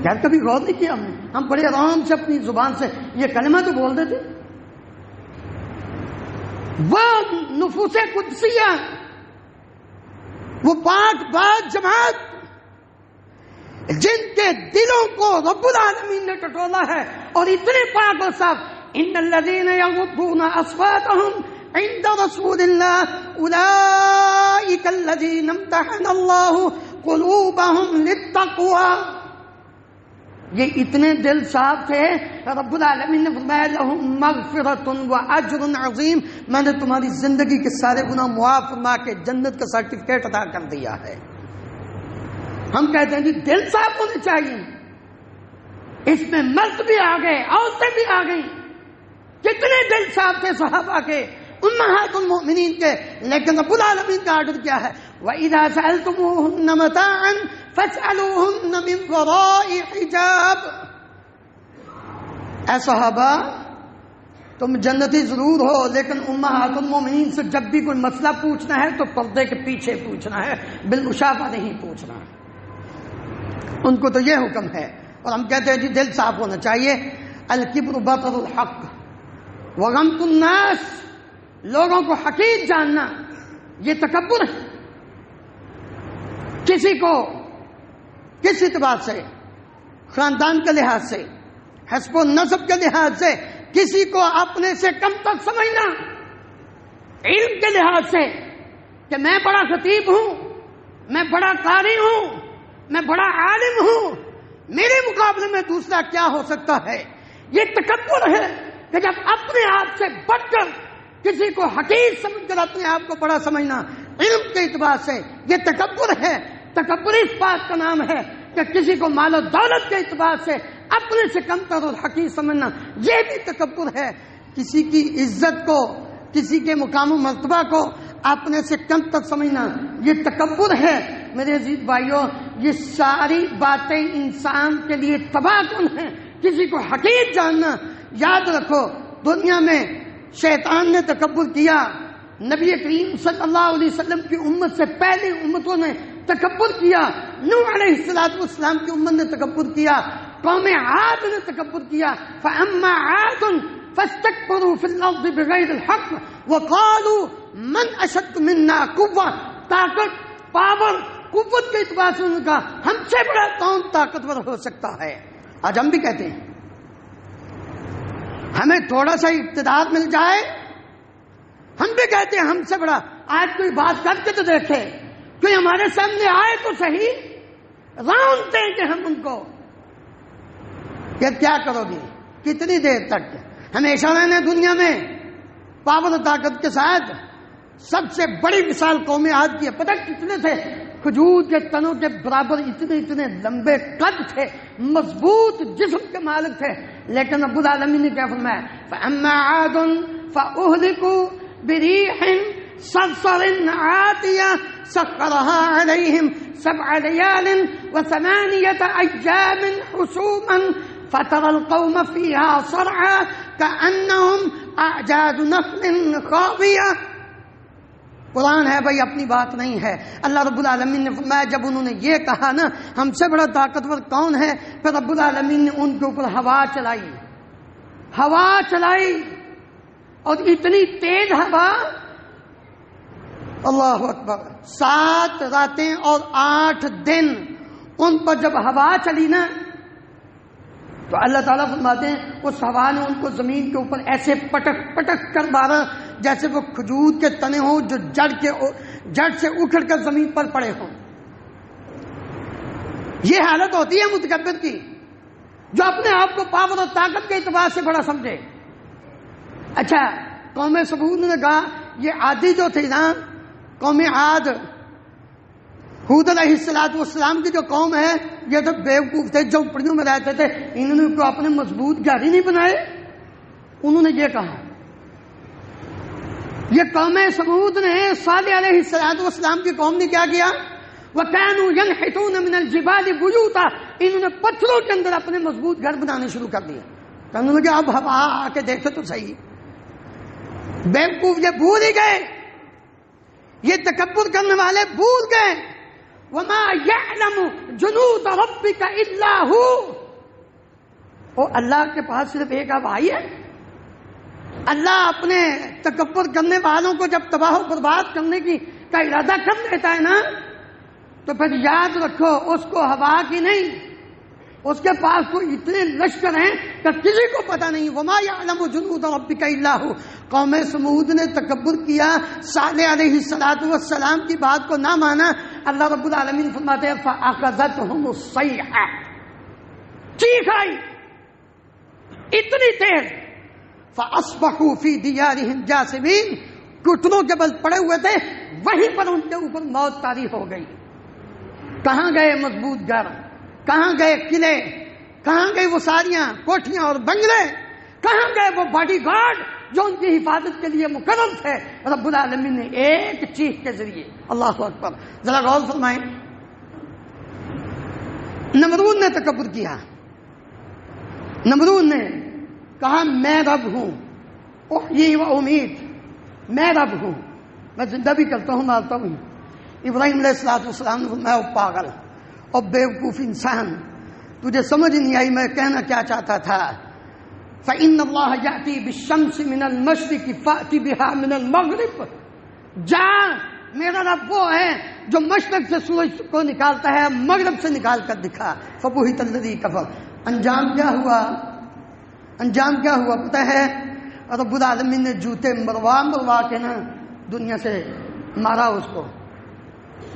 یار کبھی غور نہیں کیا ہم بڑے آرام سے اپنی زبان سے یہ کلمہ تو بول دیتے۔ وہ نفوس قدسیہ، وہ پاک باز جماعت جن کے دلوں کو رب العالمین نے ٹٹولا ہے اور اتنے پاک اور صاف، ان الذین یغضون اصواتهم عند رسول اللہ اولئک الذین امتحن اللہ قلوبهم للتقوی، یہ اتنے دل صاف تھے، رب العالمین نے فرمایا لہم مغفرۃ واجر عظیم، میں نے تمہاری زندگی کے سارے گناہ معاف فرما کے جنت کا سرٹیفکیٹ عطا کر دیا ہے۔ ہم کہتے ہیں جی دل صاف ہونے چاہیے، اس میں مرد بھی آ گئے، عورتیں بھی آ گئیں، کتنے دل صاف تھے صحابہ کے، امہات المؤمنین کے، لیکن رب العالمین کا آرڈر کیا ہے؟ وَإِذَا سَأَلْتُمُوهُنَّ مَتَاعًا فَاسْأَلُوهُنَّ مِنْ وَرَاءِ حِجَابٍ۔ اے صحابہ، تم جنتی ضرور ہو، لیکن امہات المؤمنین سے جب بھی کوئی مسئلہ پوچھنا ہے تو پردے کے پیچھے پوچھنا ہے، بالمشافہ نہیں پوچھنا۔ ان کو تو یہ حکم ہے، اور ہم کہتے ہیں جی دل صاف ہونا چاہیے۔ الکبر بطر الحق وغمط الناس، لوگوں کو حقیر جاننا یہ تکبر ہے۔ کسی کو کس اعتبار سے، خاندان کے لحاظ سے، حسب و نسب کے لحاظ سے کسی کو اپنے سے کم تک سمجھنا، علم کے لحاظ سے کہ میں بڑا خطیب ہوں، میں بڑا قاری ہوں، میں بڑا عالم ہوں، میرے مقابلے میں دوسرا کیا ہو سکتا ہے، یہ تکبر ہے کہ جب اپنے آپ سے بڑھ کر کسی کو حقیر سمجھ کر اپنے آپ کو بڑا سمجھنا، علم کے اعتبار سے یہ تکبر ہے۔ تکبر اس بات کا نام ہے کہ کسی کو مال و دولت کے اعتبار سے اپنے سے کم تر اور حقیر سمجھنا، یہ بھی تکبر ہے۔ کسی کی عزت کو، کسی کے مقام و مرتبہ کو اپنے سے کم تک سمجھنا یہ تکبر ہے۔ میرے عزیز بھائیوں، یہ ساری باتیں انسان کے لیے تباہ کن ہیں۔ کسی کو حقیر جاننا، یاد رکھو دنیا میں شیطان نے تکبر کیا، نبی کریم صلی اللہ علیہ وسلم کی امت سے پہلی امتوں نے تکبر کیا، نوح علیہ السلام کی امت نے تکبر کیا، قوم عاد نے تکبر کیا۔ فَأَمَّا عَادٌ فَاسْتَكْبَرُوا فِي الْأَرْضِ بِغَيْرِ الْحَقِّ وَقَالُوا مَنْ أَشَدُّ مِنَّا قُوَّةً، طاقت، پاور، قوت کے اعتبار سے ان کا ہم سے بڑا کون طاقتور ہو سکتا ہے؟ آج ہم بھی کہتے ہیں ہمیں تھوڑا سا اقتدار مل جائے، ہم بھی کہتے ہیں ہم سے بڑا۔ آج کوئی بات کر کے تو دیکھے، کوئی ہمارے سامنے آئے تو صحیح، رونتے ہیں کہ ہم ان کو یہ کیا کرو گے، کتنی دیر تک، ہمیشہ رہنا دنیا میں پاور و طاقت کے ساتھ۔ سب سے بڑی مثال قوم عاد کی ہے، پتہ کتنے تھے؟ کھجور کے تنوں کے برابر اتنے لمبے قد تھے، مضبوط جسم کے مالک تھے، لیکن رب العالمین نے کیا فرمایا؟ فَأَمَّا عَادٌ فَأُهْلِكُوا بِرِيحٍ صَرْصَرٍ عَاتِيَةٍ سَخَّرَهَا عَلَيْهِمْ 7 لَيَالٍ و8 أَيَّامٍ حُسُومًا فَتَرَى الْقَوْمَ فِيهَا صَرْعَىٰ كَأَنَّهُمْ أَعْجَازُ نَخْلٍ خَاوِيَةٍ۔ قرآن ہے بھائی، اپنی بات نہیں ہے۔ اللہ رب العالمین نے فرمایا جب انہوں نے یہ کہا نا ہم سے بڑا طاقتور کون ہے، پھر رب العالمین نے ان کے اوپر ہوا چلائی، اور اتنی تیز ہوا اللہ اکبر، 7 راتیں اور 8 دن ان پر جب ہوا چلی نا تو اللہ تعالیٰ فرماتے ہیں اس ہوا نے ان کو زمین کے اوپر ایسے پٹک پٹک کر مارا جیسے وہ کھجور کے تنے ہوں جو جڑ سے اکھڑ کر زمین پر پڑے ہوں۔ یہ حالت ہوتی ہے متکبر کی، جو اپنے آپ کو پاور اور طاقت کے اعتبار سے بڑا سمجھے۔ اچھا، قوم ثمود نے کہا یہ عادی جو تھی نا، قوم عاد، ہود علیہ السلام کی جو قوم ہے، یہ تو بیوقوف تھے، جو جھونپڑیوں میں رہتے تھے، انہوں نے کو اپنے مضبوط گھر ہی نہیں بنائے۔ انہوں نے یہ کہا، یہ قوم ثمود نے صالح علیہ السلام کی قوم نے کیا کیا؟ وَكَانُوا يَنْحِتُونَ مِنَ الْجِبَالِ بُيُوتًا، انہوں نے پتھروں کے اندر اپنے مضبوط گھر بنانے شروع کر دیا۔ کہنے لگے اب ہم آ کے دیکھتے تو صحیح، بیوقوف یہ بھول ہی گئے، یہ تکبر کرنے والے بھول گئے۔ وَمَا يَعْلَمُ جُنُودَ رَبِّكَ إِلَّا هُوَ، اور اللہ کے پاس صرف ایک بھائی ہے۔ اللہ اپنے تکبر کرنے والوں کو جب تباہ و برباد کرنے کا ارادہ کر لیتا ہے نا، تو پھر یاد رکھو اس کو ہوا کی نہیں، اس کے پاس تو اتنے لشکر ہیں کہ کسی کو پتہ نہیں۔ وَمَا يَعْلَمُ جُنُودَ رَبِّكَ إِلَّا هُوَ، قوم ثمود نے تکبر کیا، صالح علیہ السلام کی بات کو نہ مانا۔ اللہ رب العالمین فرماتے ہیں فَأَخَذَتْهُمُ الصَّيْحَةُ، چیخ آئی اتنی تیز، فَأَصْبَحُوا فِي دِيَارِهِمْ جَاثِمِينَ، گھٹنوں کے بل پڑے ہوئے تھے، وہیں پر ان کے اوپر موت طاری ہو گئی۔ کہاں گئے مضبوط گھر، کہاں گئے قلعے، کہاں گئے وہ ساریاں کوٹھیاں اور بنگلے، کہاں گئے وہ باڈی گارڈ جو ان کی حفاظت کے لیے مقرر تھے؟ رب العالمین نے ایک چیخ کے ذریعے، اللہ اکبر، ذرا غور فرمائیں۔ نمرود نے تکبر کیا، نمرود نے کہا میں رب ہوں، احیی و امید، میں رب ہوں، میں زندہ بھی کرتا ہوں مارتا ہوں۔ ابراہیم علیہ السلام نے فرمایا پاگل اور بیوقوف انسان، تجھے سمجھ نہیں آئی میں کہنا کیا چاہتا تھا۔ فَإِنَّ اللَّهَ يَأْتِي بِالشَّمْسِ مِنَ الْمَشْرِقِ فَأْتِ بِهَا مِنَ الْمَغْرِبِ، جا میرا رب وہ ہے جو مشرق سے سورج کو نکالتا ہے، مغرب سے نکال کر دکھا۔ فَبُهِتَ الَّذِي كَفَرَ، انجام کیا ہوا؟ انجام کیا ہوا پتہ ہے؟ رب العالمین نے جوتے مروا کے نا دنیا سے مارا اس کو۔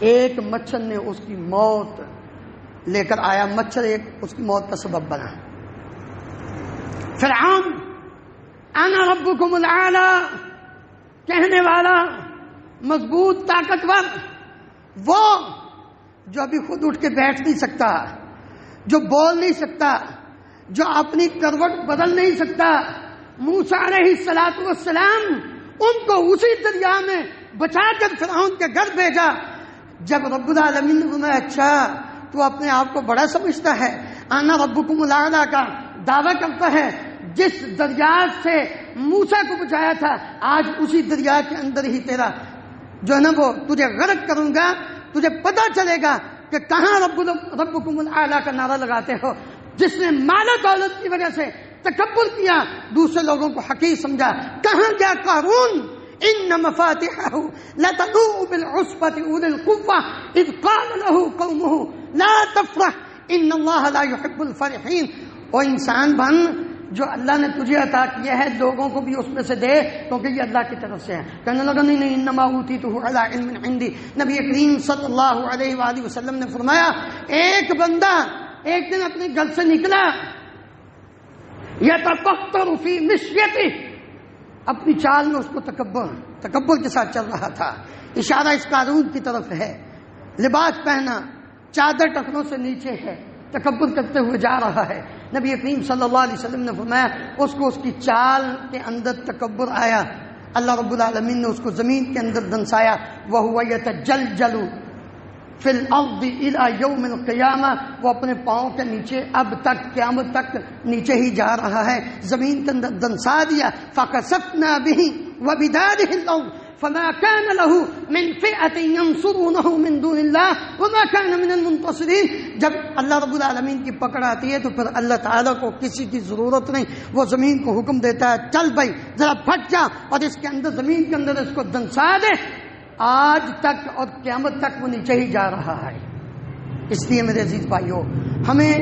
ایک مچھر نے اس کی موت لے کر آیا، مچھر ایک اس کی موت کا سبب بنا۔ فرعون انا ربکم الاعلی کہنے والا، مضبوط طاقتور، وہ جو ابھی خود اٹھ کے بیٹھ نہیں سکتا، جو بول نہیں سکتا، جو اپنی کروٹ بدل نہیں سکتا، موسیٰ علیہ السلام ان کو اسی دریا میں بچا کر فرعون کے گھر بھیجا۔ جب رب العالمین نے فرمایا اچھا تو اپنے آپ کو بڑا سمجھتا ہے، انا ربکم الاعلی کا دعویٰ کرتا ہے، جس دریا سے موسیٰ کو بچایا تھا آج اسی دریا کے اندر ہی تیرا جو ہے نا وہ تجھے غرق کروں گا، تجھے پتہ چلے گا کہ کہاں ربکم الاعلی کا نعرہ لگاتے ہو۔ جس نے مال و دولت کی وجہ سے تکبر کیا، دوسرے لوگوں کو حقیر سمجھا، کہاں گیا قارون؟ ان مفاتحه لتنوء بالعصبة اولي القوة اذ قال له قومه لا تفرح ان الله لا يحب الفرحين۔ او انسان بن، جو اللہ نے تجھے عطا کیا ہے لوگوں کو بھی اس میں سے دے، کیونکہ یہ اللہ کی طرف سے ہے۔ کہنے لگا نہیں انما اوتیته على علم عندي۔ نبی کریم صلی اللہ علیہ وآلہ وسلم نے فرمایا ایک بندہ ایک دن اپنے گھر سے نکلا، یتفکر فی مشیته، اپنی چال میں اس کو تکبر کے ساتھ چل رہا تھا۔ اشارہ اس قارون کی طرف ہے، لباس پہنا، چادر ٹخنوں سے نیچے ہے، تکبر کرتے ہوئے جا رہا ہے۔ نبی کریم صلی اللہ علیہ وسلم نے فرمایا اس کو اس کی چال کے اندر تکبر آیا، اللہ رب العالمین نے اس کو زمین کے اندر دنسایا۔ وَهُوَ يَتَجَلْجَلُ فِي الْأَرْضِ إِلَى يَوْمِ الْقِيَامَةِ، وہ اپنے پاؤں کے نیچے اب تک قیامت تک نیچے ہی جا رہا ہے، زمین کے اندر دنسا دیا۔ فَخَسَفْنَا بِهِ وَبِدَارِهِ الْأَرْضَ فَمَا كَانَ لَهُ مِنْ فِئَةٍ يَنْصُرُونَهُ مِنْ دُونِ اللَّهِ وَمَا كَانَ مِنَ الْمُنْتَصِرِينَ۔ جب اللہ رب العالمین کی پکڑ آتی ہے تو پھر اللہ تعالیٰ کو کسی کی ضرورت نہیں، وہ زمین کو حکم دیتا ہے چل بھائی ذرا پھٹ جا اور اس کے اندر زمین کے اندر اس کو دنسا دے۔ آج تک اور قیامت تک وہ نیچے ہی جا رہا ہے۔ اس لیے میرے عزیز بھائیوں، ہمیں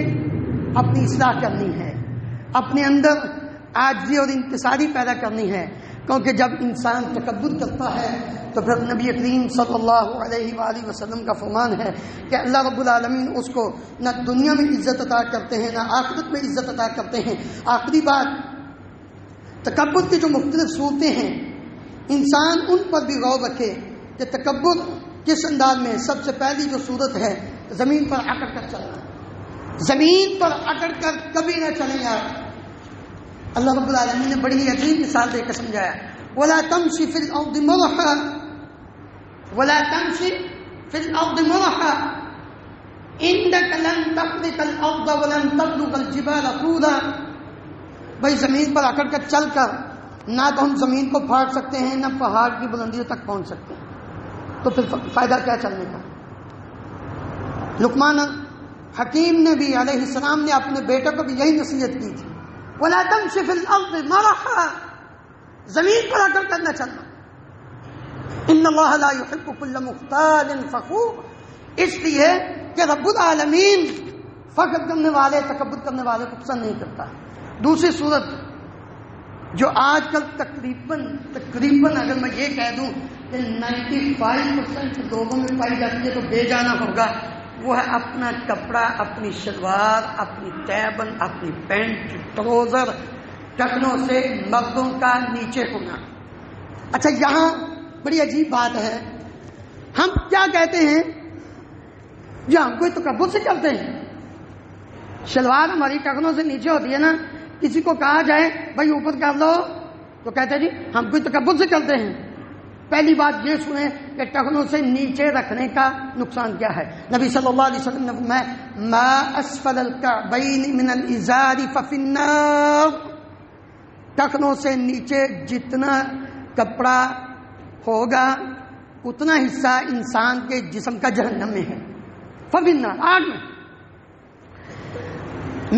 اپنی اصلاح کرنی ہے، اپنے اندر عاجزی اور انکساری پیدا کرنی ہے، کیونکہ جب انسان تکبر کرتا ہے تو پھر نبی کریم صلی اللہ علیہ وآلہ وسلم کا فرمان ہے کہ اللہ رب العالمین اس کو نہ دنیا میں عزت عطا کرتے ہیں نہ آخرت میں عزت عطا کرتے ہیں۔ آخری بات، تکبر کی جو مختلف صورتیں ہیں، انسان ان پر بھی غور رکھے کہ تکبر کس انداز میں۔ سب سے پہلی جو صورت ہے، زمین پر اکڑ کر چلنا۔ زمین پر اکڑ کر کبھی نہ چلیں یار۔ اللہ رب العالمین نے بڑی ہی عجیب مثال دے کے سمجھایا، وَلَا تَمْشِ فِي الْأَرْضِ مَرَحًا وَلَا تَمْشِ فِي الْأَرْضِ مَرَحًا إِنَّكَ لَن تَخْرِقَ الْأَرْضَ وَلَن تَبْلُغَ الْجِبَالَ طُولًا۔ بھائی زمین پر اکڑ کر چل کر نہ تو ہم زمین کو پھاڑ سکتے ہیں نہ پہاڑ کی بلندیوں تک پہنچ سکتے ہیں، تو پھر فائدہ کیا چلنے کا۔ لقمان حکیم نے بھی علیہ السلام نے اپنے بیٹے کو بھی یہی نصیحت کی تھی، وَلَا تَمْشِ فِي الْأَرْضِ مَرَحًا، زمین پر اکڑ کر نہ چلنا۔ إِنَّ اللَّهَ لَا يُحِبُّ كُلَّ مُخْتَالٍ فَخُورٍ، اس لیے کہ رب العالمین فخر کرنے والے، تکبر کرنے والے کو پسند نہیں کرتا۔ دوسری صورت جو آج کل تقریباً اگر میں یہ کہہ دوں کہ 95% لوگوں میں پائی جاتی ہے تو بے جانا ہوگا، وہ ہے اپنا کپڑا، اپنی شلوار، اپنی تیبن، اپنی پینٹ، ٹروزر ٹکنوں سے مردوں کا نیچے ہونا۔ اچھا یہاں بڑی عجیب بات ہے، ہم کیا کہتے ہیں جو ہم کوئی تکبر سے کرتے ہیں، شلوار ہماری ٹکنوں سے نیچے ہوتی ہے نا، کسی کو کہا جائے بھائی اوپر کر لو تو کہتے ہیں جی ہم کوئی تکبر سے کرتے ہیں۔ پہلی بات یہ سنیں کہ ٹخنوں سے نیچے رکھنے کا نقصان کیا ہے۔ نبی صلی اللہ علیہ وسلم نے فرمایا ما اسفل الکعبین من الازار ففی النار، ٹخنوں سے نیچے جتنا کپڑا ہوگا اتنا حصہ انسان کے جسم کا جہنم میں ہے، ففی النار، آگ میں۔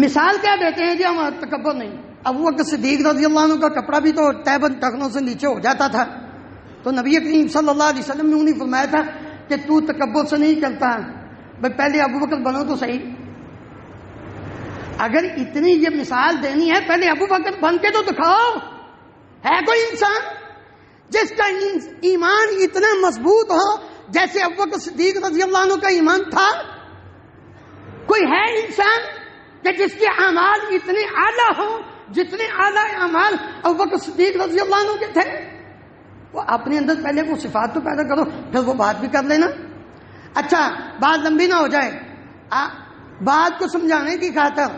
مثال کیا دیتے ہیں جی ہم تکبر نہیں۔ ابو بکر صدیق رضی اللہ عنہ کا کپڑا بھی تو تیبن ٹخنوں سے نیچے ہو جاتا تھا، تو نبی کریم صلی اللہ علیہ وسلم نے انہیں فرمایا تھا کہ تو تکبر سے نہیں کرتا، بھائی پہلے ابو بکر بنو تو صحیح۔ اگر اتنی یہ مثال دینی ہے پہلے ابو بکر بن کے تو دکھاؤ۔ ہے کوئی انسان جس کا ایمان اتنا مضبوط ہو جیسے ابو بکر صدیق رضی اللہ عنہ کا ایمان تھا؟ کوئی ہے انسان کہ جس کے اعمال اتنے اعلیٰ ہوں جتنے اعلیٰ اعمال ابو بکر صدیق رضی اللہ عنہ کے تھے؟ وہ اپنے اندر پہلے وہ صفات تو پیدا کرو، پھر وہ بات بھی کر لینا۔ اچھا بات لمبی نہ ہو جائے، بات کو سمجھانے کی خاطر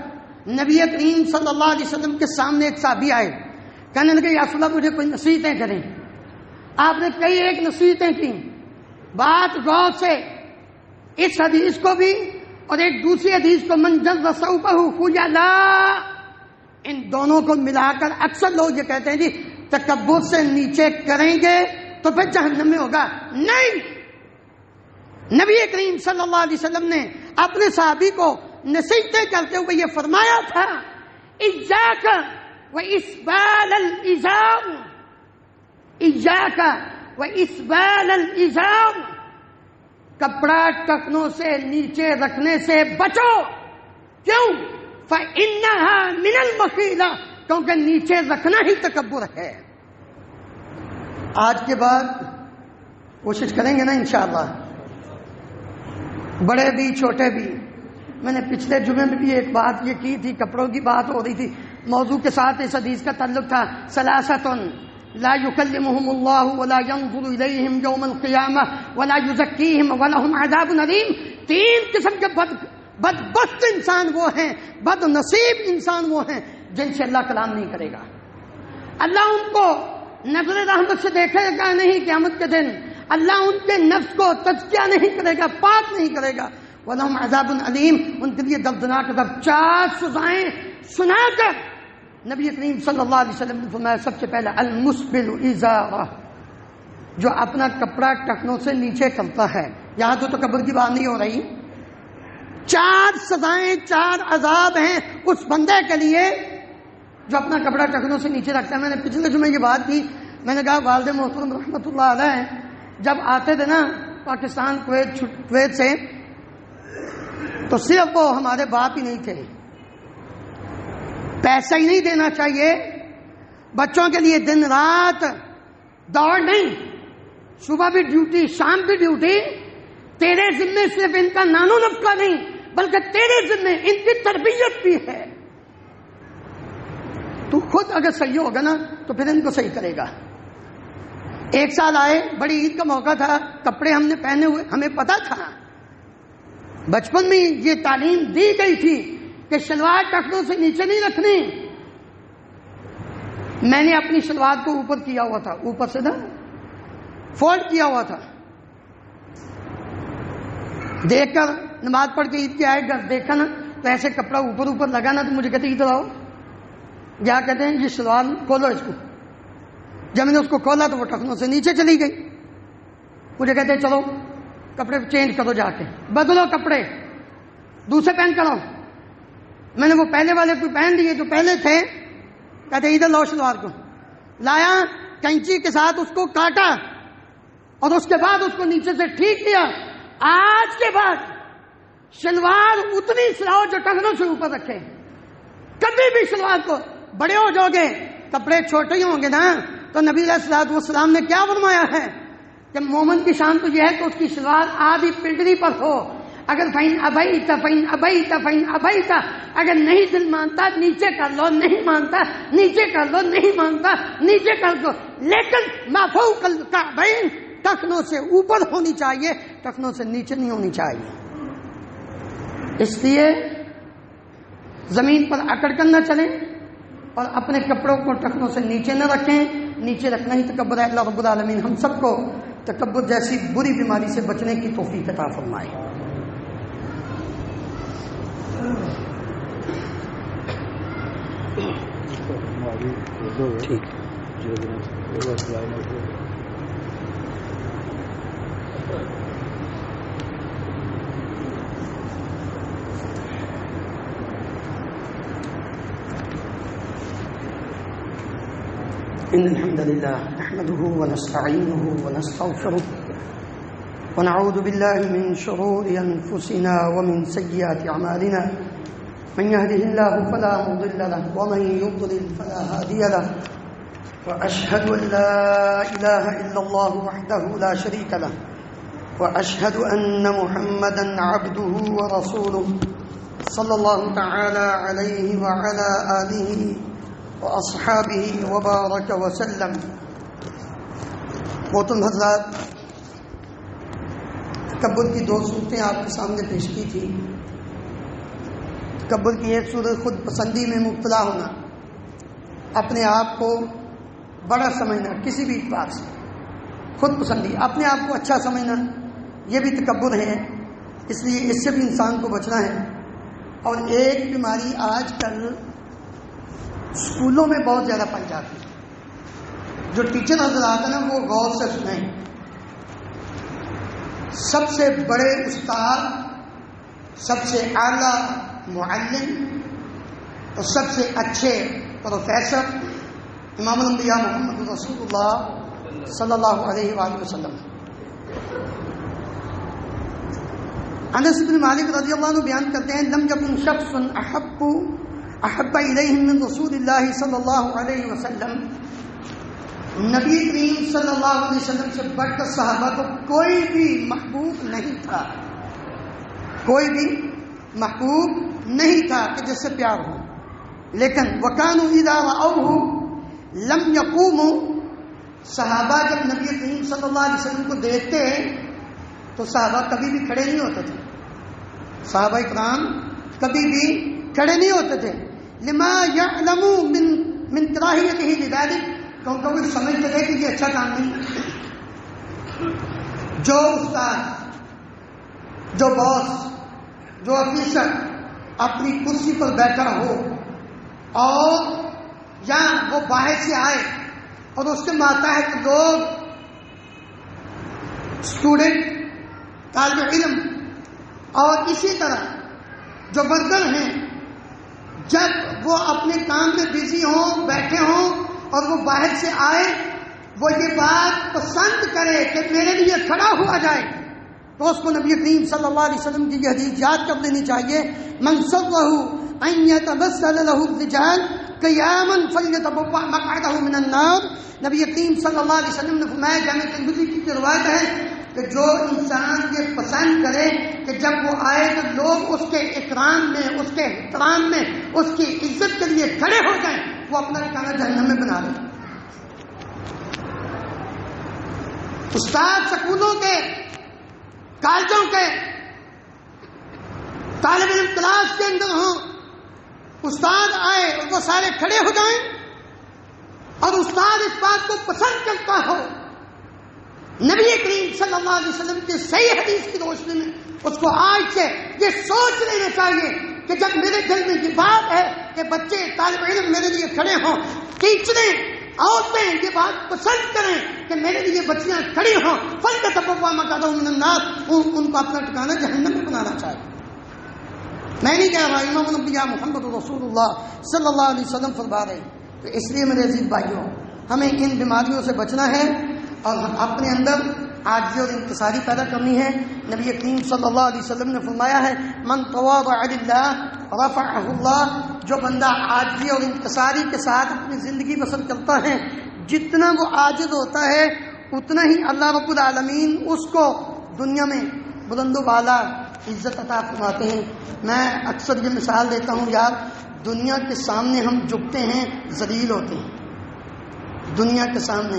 نبی کریم صلی اللہ علیہ وسلم کے سامنے ایک صحابی آئے، کہنے لگے یا رسول اللہ مجھے کوئی نصیحتیں کریں۔ آپ نے کئی ایک نصیحتیں کی، بات غور سے اس حدیث کو بھی اور ایک دوسری حدیث کو من جر ثوبہ خجلا، ان دونوں کو ملا کر اکثر لوگ یہ کہتے ہیں جی تکبر سے نیچے کریں گے تو پھر جہنم میں ہوگا۔ نہیں، نبی کریم صلی اللہ علیہ وسلم نے اپنے صحابی کو نصیحتیں کرتے ہوئے یہ فرمایا تھا ایاک واسبال الازار، ایاک واسبال الازار، کپڑا ٹخنوں سے نیچے رکھنے سے بچو۔ کیوں؟ فإنها من المخیلہ، کیونکہ نیچے رکھنا ہی تکبر ہے۔ آج کے بعد کوشش کریں گے نا انشاءاللہ، بڑے بھی چھوٹے بھی۔ میں نے پچھلے جمعے میں بھی ایک بات یہ کی تھی، کپڑوں کی بات ہو رہی تھی، موضوع کے ساتھ اس حدیث کا تعلق تھا ثلاثۃ لا یکلمہم اللہ ولا ینظر الیہم یوم القیامہ ولا یزکیہم ولہم عذاب علیم۔ تین قسم کے بدبخت انسان وہ ہیں، بد نصیب انسان وہ ہیں جن سے اللہ کلام نہیں کرے گا۔ اللہ ان کو نظر رحمت سے دیکھے گا نہیں قیامت کے دن، اللہ ان کے نفس کو تزکیہ نہیں کرے گا، پاک نہیں کرے گا۔ وَلَهُمْ عَذَابٌ عَلِيمٌ، ان کے لیے دردناک عذاب۔ چار سزائیں سنا کر نبی کریم صلی اللہ علیہ وسلم نے فرمایا سب سے پہلا المسبل ازارہ، جو اپنا کپڑا ٹخنوں سے نیچے کرتا ہے۔ یہاں تو تکبر کی بات نہیں ہو رہی، چار سزائیں، چار عذاب ہیں اس بندے کے لیے جو اپنا کپڑا ٹخنوں سے نیچے رکھتا ہے۔ میں نے پچھلے جمعے یہ بات کی، میں نے کہا والد محترم رحمۃ اللہ علیہ جب آتے تھے نا پاکستان کویت سے، تو صرف وہ ہمارے باپ ہی نہیں تھے، پیسہ ہی نہیں دینا چاہیے، بچوں کے لیے دن رات دوڑ نہیں، صبح بھی ڈیوٹی شام بھی ڈیوٹی، تیرے ذمے صرف ان کا نانو نفقہ نہیں بلکہ تیرے ذمے ان کی تربیت بھی ہے، تو خود اگر صحیح ہوگا نا تو پھر ان کو صحیح کرے گا۔ ایک سال آئے، بڑی عید کا موقع تھا، کپڑے ہم نے پہنے ہوئے، ہمیں پتا تھا، بچپن میں یہ تعلیم دی گئی تھی کہ شلوار ٹخنوں سے نیچے نہیں رکھنی۔ میں نے اپنی شلوار کو اوپر کیا ہوا تھا، اوپر سے نا فولڈ کیا ہوا تھا، دیکھ کر نماز پڑھ کے عید کے آئے گھر دیکھا نا تو ایسے کپڑا اوپر لگا نا، تو مجھے کہتے ادھر آؤ، کیا کہتے ہیں یہ شلوار کھولو اس کو۔ جب میں نے اس کو کھولا تو وہ ٹخنوں سے نیچے چلی گئی، مجھے کہتے چلو کپڑے چینج کرو، جا کے بدلو کپڑے دوسرے پہن کر آؤ۔ میں نے وہ پہلے والے کو پہن لیے جو پہلے تھے، کہتے ادھر لاؤ شلوار کو، لایا، کینچی کے ساتھ اس کو کاٹا اور اس کے بعد اس کو نیچے سے ٹھیک کیا۔ آج کے بعد شلوار اتنی سلاؤ جو ٹخنوں سے اوپر رکھے، کبھی بھی شلوار کو، بڑے ہو جاؤ گے کپڑے چھوٹے ہی ہوں گے نا، تو نبی علیہ الصلوۃ والسلام نے کیا فرمایا ہے کہ مومن کی شان تو یہ ہے کہ اس کی شلوار آدھی پنڈلی پر ہو، اگر فین ابیتا، اگر نہیں دل مانتا نیچے کر لو، نہیں مانتا نیچے کر لو، نہیں مانتا نیچے کر دو، لیکن ما فوق الکعبین، ٹخنوں سے اوپر ہونی چاہیے، ٹخنوں سے نیچے نہیں ہونی چاہیے۔ اس لیے زمین پر اکڑ کر نہ چلیں اور اپنے کپڑوں کو ٹخنوں سے نیچے نہ رکھیں، نیچے رکھنا ہی تکبر ہے۔ اللہ رب العالمین ہم سب کو تکبر جیسی بری بیماری سے بچنے کی توفیق عطا فرمائے۔ ٹھیک إن الحمد لله نحمده ونستعينه ونستغفره ونعوذ بالله من شرور أنفسنا ومن سيئات أعمالنا من يهده الله فلا مضل له ومن يضلل فلا هادي له وأشهد أن لا إله إلا الله وحده لا شريك له وأشهد أن محمدا عبده ورسوله صلى الله تعالى عليه وعلى آله وأصحابه وبارك وسلم۔ محترم حضرات، تکبر کی دو صورتیں آپ کے سامنے پیش کی تھی۔ تکبر کی ایک صورت خود پسندی میں مبتلا ہونا، اپنے آپ کو بڑا سمجھنا کسی بھی اعتبار سے، خود پسندی، اپنے آپ کو اچھا سمجھنا، یہ بھی تکبر ہے، اس لیے اس سے بھی انسان کو بچنا ہے۔ اور ایک بیماری آج کل اسکولوں میں بہت زیادہ پائی جاتی ہے، جو ٹیچر حضرات ہیں نا وہ غور سے سنیں، سب سے بڑے استاد، سب سے اعلیٰ معلم اور سب سے اچھے پروفیسر امام الانبیاء محمد رسول اللہ صلی اللہ علیہ وآلہ وسلم۔ انس بن مالک رضی اللہ عنہ بیان کرتے ہیں، لم یکن شخص احب الیہم من رسول اللہ صلی اللہ علیہ وسلم، نبی کریم صلی اللہ علیہ وسلم سے بڑھ کر صحابہ کو کوئی بھی محبوب نہیں تھا، کوئی بھی محبوب نہیں تھا کہ جس سے پیار ہو، لیکن وکانوا اذا رأوہ لم یقوموا، صحابہ جب نبی کریم صلی اللہ علیہ وسلم کو دیکھتے تو صحابہ کبھی بھی کھڑے نہیں ہوتے تھے، صحابہ کرام کبھی بھی کھڑے نہیں ہوتے تھے، لما یعلموا من کراہیتہ لذلک، کیونکہ وہ سمجھتے تھے کہ یہ اچھا کام نہیں ہے۔ جو استاد، جو باس، جو آفیسر اپنی کرسی پر بیٹھا ہو اور یا وہ باہر سے آئے اور اس کے ماتحت لوگ اسٹوڈنٹ، طالب علم اور اسی طرح جو ورکر ہیں، جب وہ اپنے کام میں بزی ہوں، بیٹھے ہوں اور وہ باہر سے آئے، وہ یہ بات پسند کرے کہ میرے لیے کھڑا ہوا جائے، تو اس کو نبی کریم صلی اللہ علیہ وسلم کی یہ حدیث یاد کر لینی چاہیے، من سرہ ان یتبسل له الرجال قیاما فلیتبوأ مقعدہ من النار۔ نبی کریم صلی اللہ علیہ وسلم نے فرمایا، جامع ترمذی کی روایت ہے کہ جو انسان یہ پسند کرے کہ جب وہ آئے تو لوگ اس کے اکرام میں، اس کے احترام میں، اس کی عزت کے لیے کھڑے ہو جائیں، وہ اپنا ٹھکانہ جہنم میں بنا لے۔ استاد سکولوں کے، کالجوں کے، طالب علم کلاس کے اندر ہوں، استاد آئے اور وہ سارے کھڑے ہو جائیں اور استاد اس بات کو پسند کرتا ہو، نبی کریم صلی اللہ علیہ وسلم کی صحیح حدیث کی روشنی میں اس کو آج سے یہ سوچ لینا چاہیے کہ جب میرے دل میں یہ بات ہے کہ بچے طالب علم میرے لیے کھڑے ہوں، ٹیچریں، عورتیں یہ بات پسند کریں کہ میرے لیے بچیاں کھڑی ہوں، فلیتبوأ مقعدہ من النار، ان کو اپنا ٹھکانہ جہنم میں بنانا چاہیے۔ میں نہیں کہہ رہا، امام الانبیاء محمد رسول اللہ صلی اللہ علیہ وسلم فرما رہے ہیں۔ تو اس لیے میرے عزیز بھائیوں، ہمیں ان بیماریوں سے بچنا ہے اور اپنے اندر عاجزی اور انکساری پیدا کرنی ہے۔ نبی کریم صلی اللہ علیہ وسلم نے فرمایا ہے، من تواضع للہ رفعہ اللہ، جو بندہ عاجزی اور انکساری کے ساتھ اپنی زندگی بسر کرتا ہے، جتنا وہ عاجز ہوتا ہے اتنا ہی اللہ رب العالمین اس کو دنیا میں بلند و بالا عزت عطا فرماتے ہیں۔ میں اکثر یہ مثال دیتا ہوں یار، دنیا کے سامنے ہم جھکتے ہیں، ذلیل ہوتے ہیں۔ دنیا کے سامنے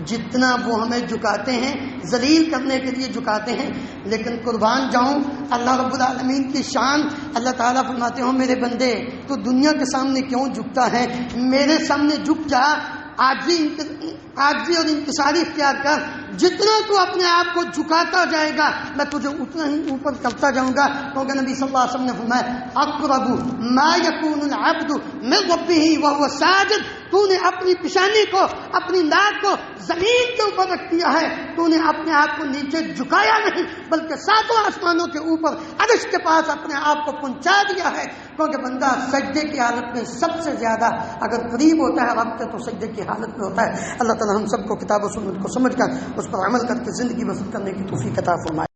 جتنا وہ ہمیں جھکاتے ہیں، ذلیل کرنے کے لیے جھکاتے ہیں، لیکن قربان جاؤں اللہ رب العالمین کی شان، اللہ تعالیٰ فرماتے ہوں میرے بندے تو دنیا کے سامنے کیوں جھکتا ہے، میرے سامنے جھک جا، عاجزی اور انکساری اختیار کر، جتنا تو اپنے آپ کو جھکاتا جائے گا میں تجھے اتنا ہی اوپر کرتا جاؤں گا، کیونکہ نبی صلی اللہ علیہ وسلم نے فرمایا اقرب ما یکون العبد من ربہ وهو ساجد، تو نے اپنی پیشانی کو، اپنی ناک کو زمین کے اوپر رکھ دیا ہے، تو نے اپنے آپ کو نیچے جھکایا نہیں بلکہ ساتوں آسمانوں کے اوپر عرش کے پاس اپنے آپ کو پہنچا دیا ہے، کیونکہ بندہ سجدے کی حالت میں سب سے زیادہ اگر قریب ہوتا ہے رب کے تو سجدے کی حالت میں ہوتا ہے۔ اللہ تعالی ہم سب کو کتاب و سنت کو سمجھ کر اس پر عمل کر کے زندگی بسر کرنے کی توفیق عطا فرمائے۔